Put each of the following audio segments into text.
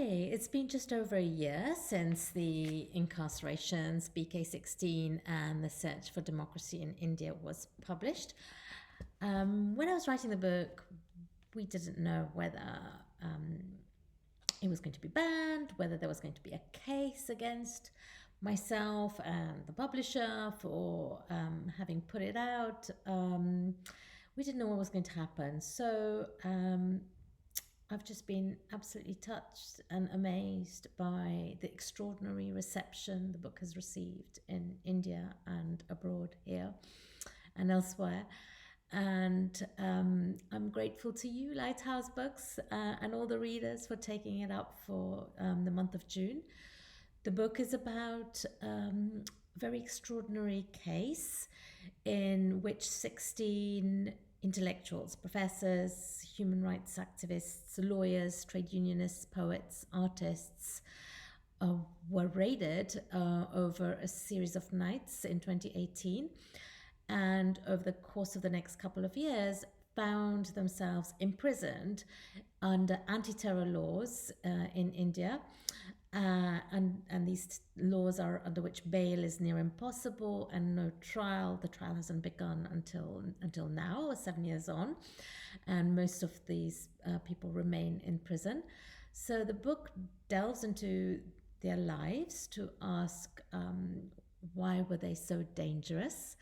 Hey, it's been just over a year since the Incarcerations, BK16, and the Search for Democracy in India was published. When I was writing the book, we didn't know whether um, it was going to be banned, whether there was going to be a case against myself and the publisher for having put it out. We didn't know what was going to happen. So I've just been absolutely touched and amazed by the extraordinary reception the book has received in India and abroad here and elsewhere. And I'm grateful to you, Lighthouse Books, and all the readers for taking it up for the month of June. The book is about a very extraordinary case in which 16 intellectuals, professors, human rights activists, lawyers, trade unionists, poets, artists, uh, were raided over a series of nights in 2018, and over the course of the next couple of years found themselves imprisoned under anti-terror laws in India. And these laws are under which bail is near impossible and no trial. The trial hasn't begun until now, 7 years on, and most of these people remain in prison. So the book delves into their lives to ask why were they so dangerous,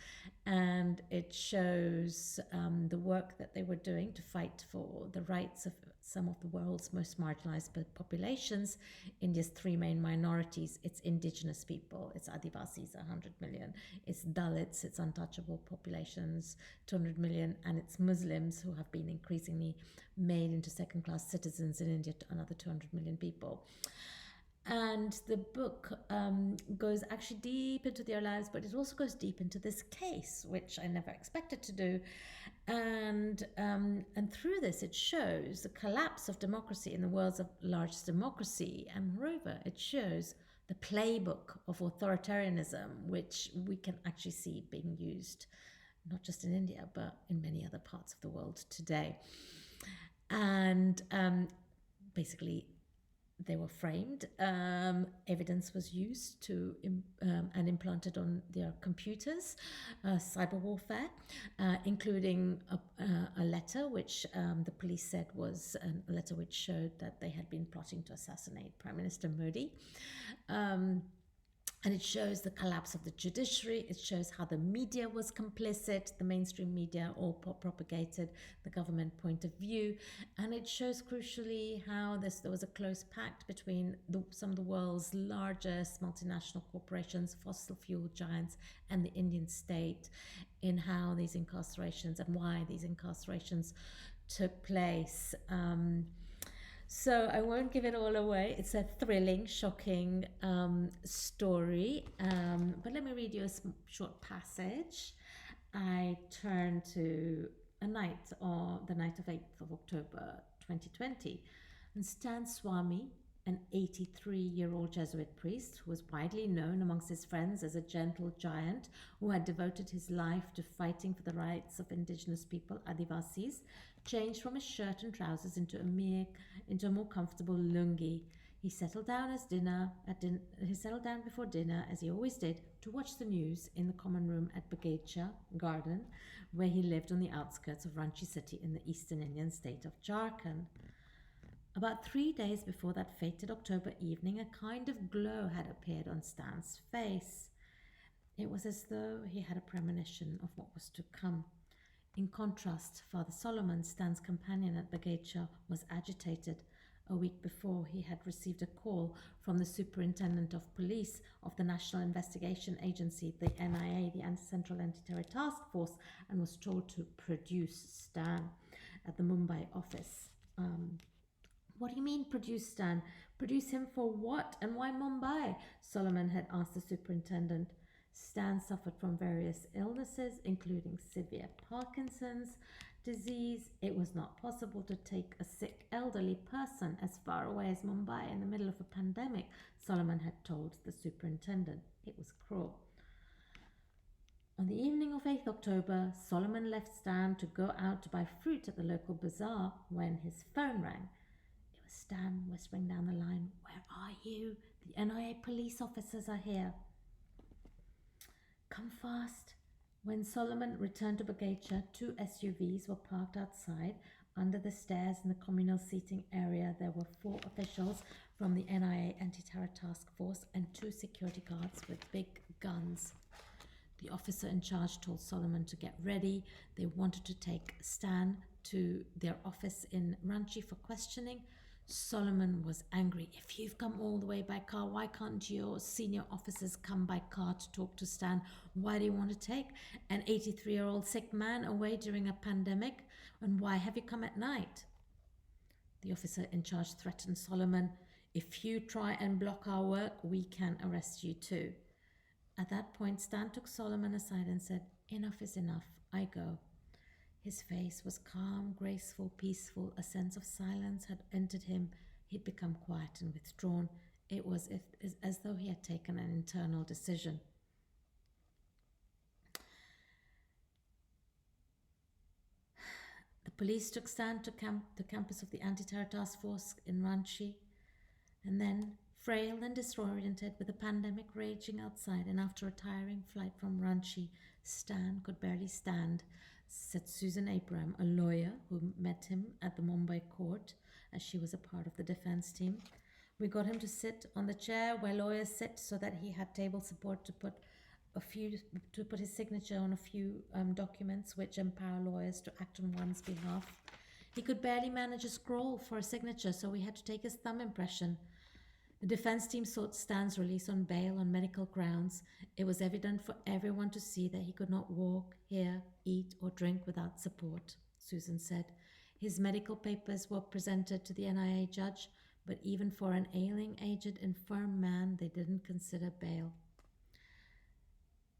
and it shows the work that they were doing to fight for the rights of some of the world's most marginalized populations. India's three main minorities: it's indigenous people, it's Adivasis, 100 million, it's Dalits, it's untouchable populations, 200 million, and it's Muslims, who have been increasingly made into second-class citizens in India, to another 200 million people. And the book goes actually deep into their lives, but it also goes deep into this case, which I never expected to do. And through this, it shows the collapse of democracy in the world's largest democracy, and moreover, it shows the playbook of authoritarianism, which we can actually see being used not just in India, but in many other parts of the world today. And basically, they were framed. Evidence was used to and implanted on their computers, cyber warfare, including a letter which the police said was a letter which showed that they had been plotting to assassinate Prime Minister Modi. And it shows the collapse of the judiciary. It shows how the media was complicit. The mainstream media all propagated the government point of view. And it shows crucially how there was a close pact between some of the world's largest multinational corporations, fossil fuel giants, and the Indian state, in how these incarcerations and why these incarcerations took place. So I won't give it all away. It's a thrilling, shocking story. But let me read you a short passage. I turn to a night, or the night of 8th of October 2020, and Stan Swami, an 83-year-old Jesuit priest who was widely known amongst his friends as a gentle giant who had devoted his life to fighting for the rights of indigenous people, Adivasis, changed from his shirt and trousers into a more comfortable lungi. He settled down before dinner, as he always did, to watch the news in the common room at Bagacha Garden, where he lived on the outskirts of Ranchi city in the eastern Indian state of Jharkhand. About 3 days before that fated October evening, a kind of glow had appeared on Stan's face. It was as though he had a premonition of what was to come. In contrast, Father Solomon, Stan's companion at Bagacha, was agitated. A week before, he had received a call from the Superintendent of Police of the National Investigation Agency, the NIA, the Central Anti-Terror Task Force, and was told to produce Stan at the Mumbai office. What do you mean, produce Stan? Produce him for what, and why Mumbai? Solomon had asked the superintendent. Stan suffered from various illnesses, including severe Parkinson's disease. It was not possible to take a sick elderly person as far away as Mumbai in the middle of a pandemic, Solomon had told the superintendent. It was cruel. On the evening of 8th October, Solomon left Stan to go out to buy fruit at the local bazaar when his phone rang. Stan whispering down the line. Where are you? The NIA police officers are here. Come fast. When Solomon returned to Bagacha, two SUVs were parked outside. Under the stairs in the communal seating area, there were four officials from the NIA Anti-Terror Task Force and two security guards with big guns. The officer in charge told Solomon to get ready. They wanted to take Stan to their office in Ranchi for questioning. Solomon was angry. If you've come all the way by car, why can't your senior officers come by car to talk to Stan? Why do you want to take an 83-year-old sick man away during a pandemic? And why have you come at night? The officer in charge threatened Solomon. If you try and block our work, we can arrest you too. At that point, Stan took Solomon aside and said, Enough is enough. I go. His face was calm, graceful, peaceful. A sense of silence had entered him. He'd become quiet and withdrawn. It was as though he had taken an internal decision. The police took Stan to the campus of the Anti-Terror Task Force in Ranchi. And then, frail and disoriented with the pandemic raging outside, and after a tiring flight from Ranchi, Stan could barely stand, said Susan Abraham, a lawyer who met him at the Mumbai court as she was a part of the defense team. We got him to sit on the chair where lawyers sit so that he had table support to put his signature on a few documents which empower lawyers to act on one's behalf. He could barely manage a scroll for a signature, so we had to take his thumb impression. The defense team sought Stan's release on bail on medical grounds. It was evident for everyone to see that he could not walk, hear, eat, or drink without support, Susan said. His medical papers were presented to the NIA judge, but even for an ailing, aged, infirm man, they didn't consider bail.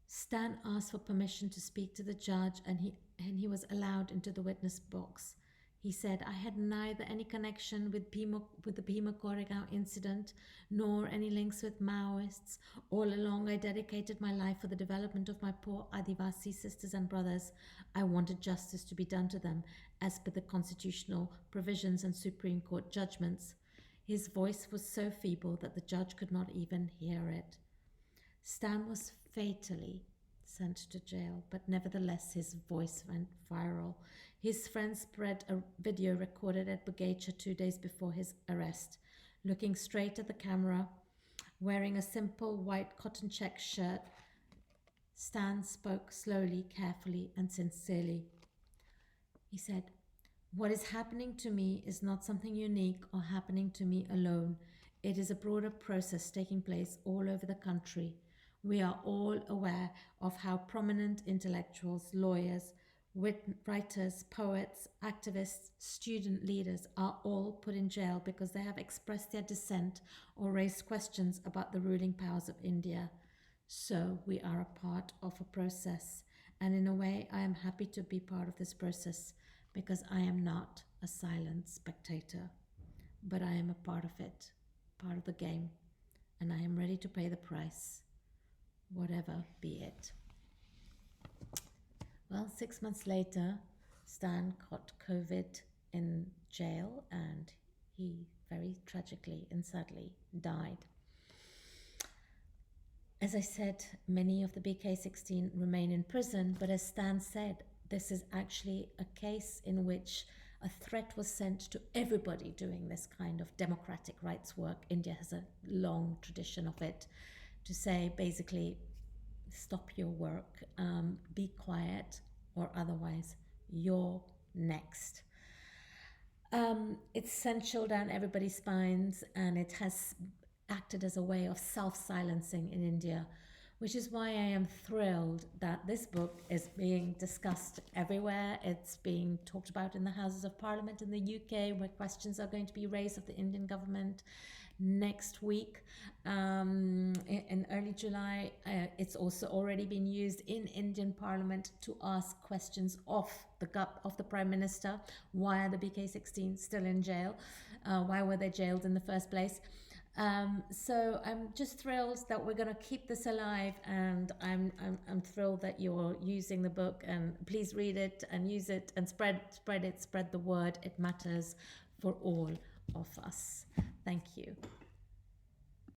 Stan asked for permission to speak to the judge, and he was allowed into the witness box. He said, I had neither any connection with the Bhima Koregaon incident, nor any links with Maoists. All along, I dedicated my life for the development of my poor Adivasi sisters and brothers. I wanted justice to be done to them, as per the constitutional provisions and Supreme Court judgments. His voice was so feeble that the judge could not even hear it. Stan was fatally sent to jail, but nevertheless his voice went viral. His friends spread a video recorded at Bagacha 2 days before his arrest. Looking straight at the camera, wearing a simple white cotton check shirt, Stan spoke slowly, carefully, and sincerely. He said, What is happening to me is not something unique or happening to me alone. It is a broader process taking place all over the country. We are all aware of how prominent intellectuals, lawyers, writers, poets, activists, student leaders are all put in jail because they have expressed their dissent or raised questions about the ruling powers of India. So we are a part of a process, and in a way I am happy to be part of this process because I am not a silent spectator, but I am a part of it, part of the game, and I am ready to pay the price, whatever be it. Well, 6 months later, Stan caught COVID in jail and he very tragically and sadly died. As I said, many of the BK16 remain in prison, but as Stan said, this is actually a case in which a threat was sent to everybody doing this kind of democratic rights work. India has a long tradition of it, to say basically, stop your work, be quiet, or otherwise you're next. It's sent chill down everybody's spines, and it has acted as a way of self-silencing in India, which is why I am thrilled that this book is being discussed everywhere. It's being talked about in the Houses of Parliament in the UK, where questions are going to be raised of the Indian government next week in early July. It's also already been used in Indian Parliament to ask questions of the Prime Minister. Why are the BK16 still in jail? Why were they jailed in the first place? So I'm just thrilled that we're going to keep this alive, and I'm thrilled that you're using the book, and please read it and use it and spread the word. It matters for all of us.